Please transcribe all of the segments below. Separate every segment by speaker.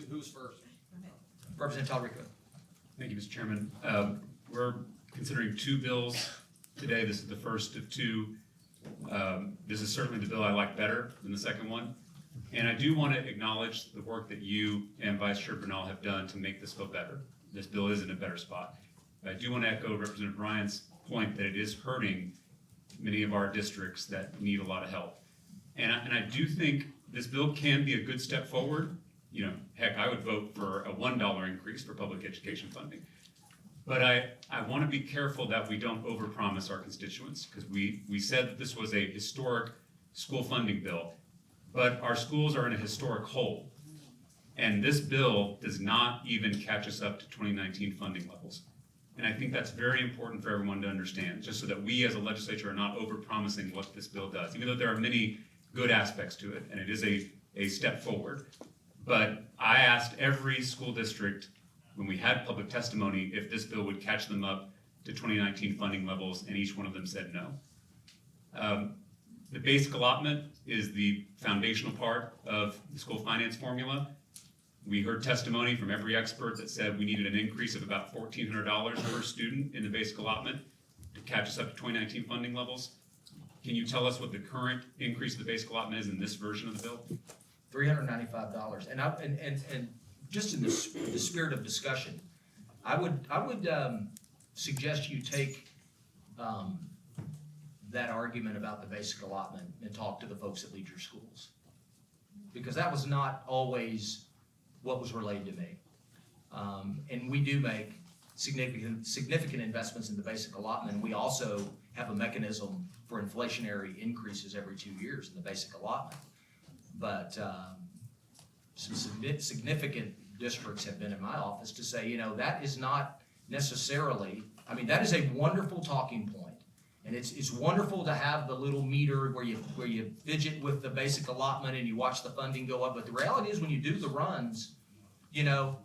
Speaker 1: who's first? Representative Talarico.
Speaker 2: Thank you, Mr. Chairman. We're considering two bills today. This is the first of two. This is certainly the bill I like better than the second one. And I do want to acknowledge the work that you and Vice Chair Bernal have done to make this bill better. This bill is in a better spot. But I do want to echo Representative Bryant's point that it is hurting many of our districts that need a lot of help. And I do think this bill can be a good step forward. You know, heck, I would vote for a $1 increase for public education funding. But I want to be careful that we don't overpromise our constituents, because we said that this was a historic school funding bill, but our schools are in a historic hole. And this bill does not even catch us up to 2019 funding levels. And I think that's very important for everyone to understand, just so that we as a legislature are not overpromising what this bill does, even though there are many good aspects to it, and it is a step forward. But I asked every school district when we had public testimony if this bill would catch them up to 2019 funding levels, and each one of them said no. The basic allotment is the foundational part of the school finance formula. We heard testimony from every expert that said we needed an increase of about $1,400 per student in the basic allotment to catch us up to 2019 funding levels. Can you tell us what the current increase of the basic allotment is in this version of the bill?
Speaker 1: $395. And just in the spirit of discussion, I would suggest you take that argument about the basic allotment and talk to the folks that lead your schools, because that was not always what was relayed to me. And we do make significant investments in the basic allotment, and we also have a mechanism for inflationary increases every 2 years in the basic allotment. But some significant districts have been in my office to say, you know, that is not necessarily, I mean, that is a wonderful talking point. And it's wonderful to have the little meter where you fidget with the basic allotment and you watch the funding go up. But the reality is when you do the runs, you know,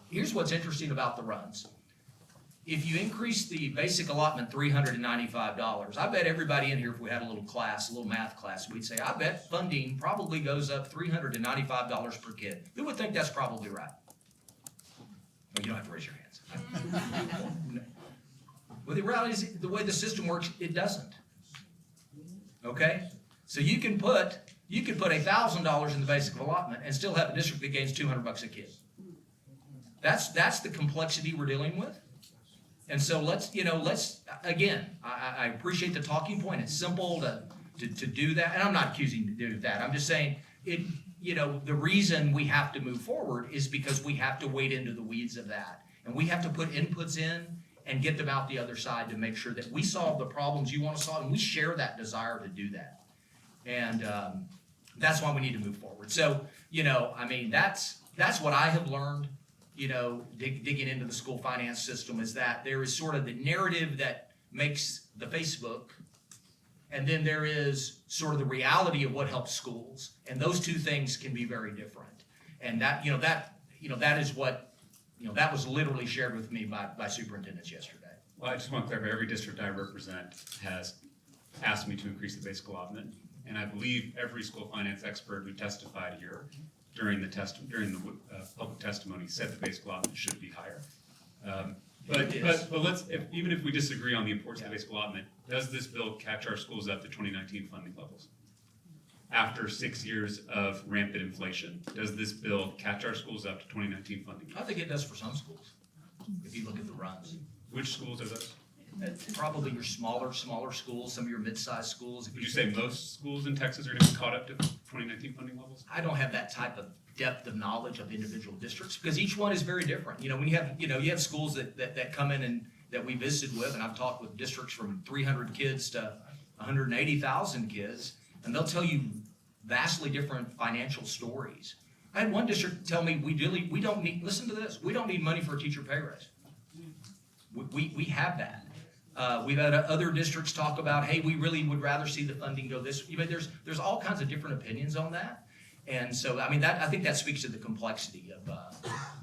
Speaker 1: here's what's interesting about the runs. If you increase the basic allotment $395, I bet everybody in here, if we had a little class, a little math class, we'd say, I bet funding probably goes up $395 per kid. Who would think that's probably right? Well, you don't have to raise your hands. No. Well, the reality is, the way the system works, it doesn't. Okay? So you can put $1,000 in the basic allotment and still have a district that gains $200 a kid. That's the complexity we're dealing with. And so again, I appreciate the talking point. It's simple to do that. And I'm not accusing you to do that. I'm just saying the reason we have to move forward is because we have to wade into the weeds of that. And we have to put inputs in and get them out the other side to make sure that we solve the problems you want to solve, and we share that desire to do that. And that's why we need to move forward. So, I mean, that's what I have learned, digging into the school finance system, is that there is sort of the narrative that makes the Facebook, and then there is sort of the reality of what helps schools. And those two things can be very different. And that is what, that was literally shared with me by superintendents yesterday.
Speaker 2: Well, I just want to clarify, every district I represent has asked me to increase the basic allotment. And I believe every school finance expert who testified here during the public testimony said the basic allotment should be higher. But even if we disagree on the importance of the basic allotment, does this bill catch our schools up to 2019 funding levels? After 6 years of rampant inflation, does this bill catch our schools up to 2019 funding levels?
Speaker 1: I think it does for some schools, if you look at the runs.
Speaker 2: Which schools are those?
Speaker 1: Probably your smaller schools, some of your mid-sized schools.
Speaker 2: Would you say most schools in Texas are going to be caught up to 2019 funding levels?
Speaker 1: I don't have that type of depth of knowledge of individual districts, because each one is very different. When you have schools that come in and that we visited with, and I've talked with districts from 300 kids to 180,000 kids, and they'll tell you vastly different financial stories. I had one district tell me, we don't need, listen to this, we don't need money for a teacher pay raise. We have that. We've had other districts talk about, hey, we really would rather see the funding go this way. There's all kinds of different opinions on that. And so, I mean, I think that speaks to the complexity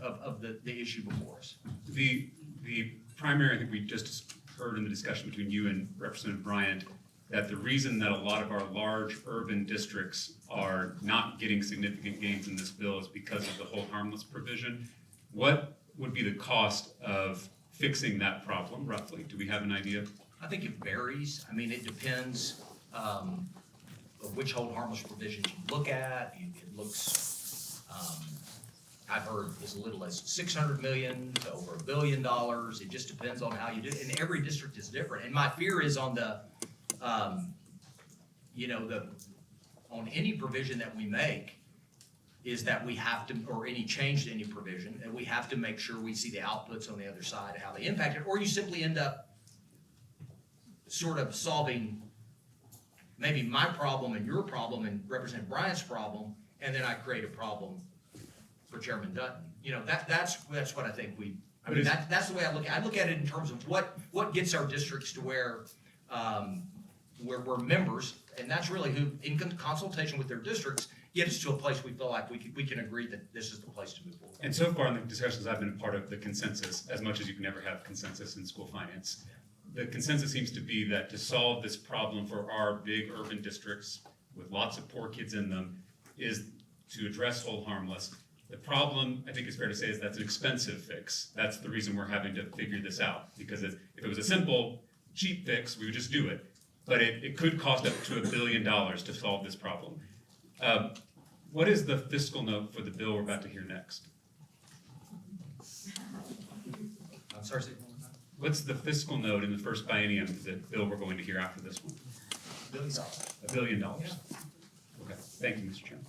Speaker 1: of the issue before us.
Speaker 2: The primary, I think we just heard in the discussion between you and Representative Bryant, that the reason that a lot of our large urban districts are not getting significant gains in this bill is because of the hold harmless provision. What would be the cost of fixing that problem roughly? Do we have an idea?
Speaker 1: I think it varies. I mean, it depends, of which hold harmless provisions you look at. It looks, I've heard as little as 600 million to over $1 billion. It just depends on how you do it. And every district is different. And my fear is on the, on any provision that we make, is that we have to, or any change to any provision, and we have to make sure we see the outputs on the other side, how they impact it, or you simply end up sort of solving maybe my problem and your problem and Representative Bryant's problem, and then I create a problem for Chairman Dutton. That's what I think that's the way I look at it. I look at it in terms of what gets our districts to where we're members, and that's really who, in consultation with their districts, get us to a place we feel like we can agree that this is the place to move forward.
Speaker 2: And so far in the discussions I've been a part of, the consensus, as much as you can never have consensus in school finance, the consensus seems to be that to solve this problem for our big urban districts with lots of poor kids in them is to address hold harmless. The problem, I think it's fair to say, is that's an expensive fix. That's the reason we're having to figure this out. Because if it was a simple, cheap fix, we would just do it. But it could cost up to $1 billion to solve this problem. What is the fiscal note for the bill we're about to hear next?
Speaker 1: I'm sorry, say it one more time.
Speaker 2: What's the fiscal note in the first biennium, the bill we're going to hear after this one?
Speaker 1: $1 billion.
Speaker 2: $1 billion. Okay, thank you, Mr. Chairman.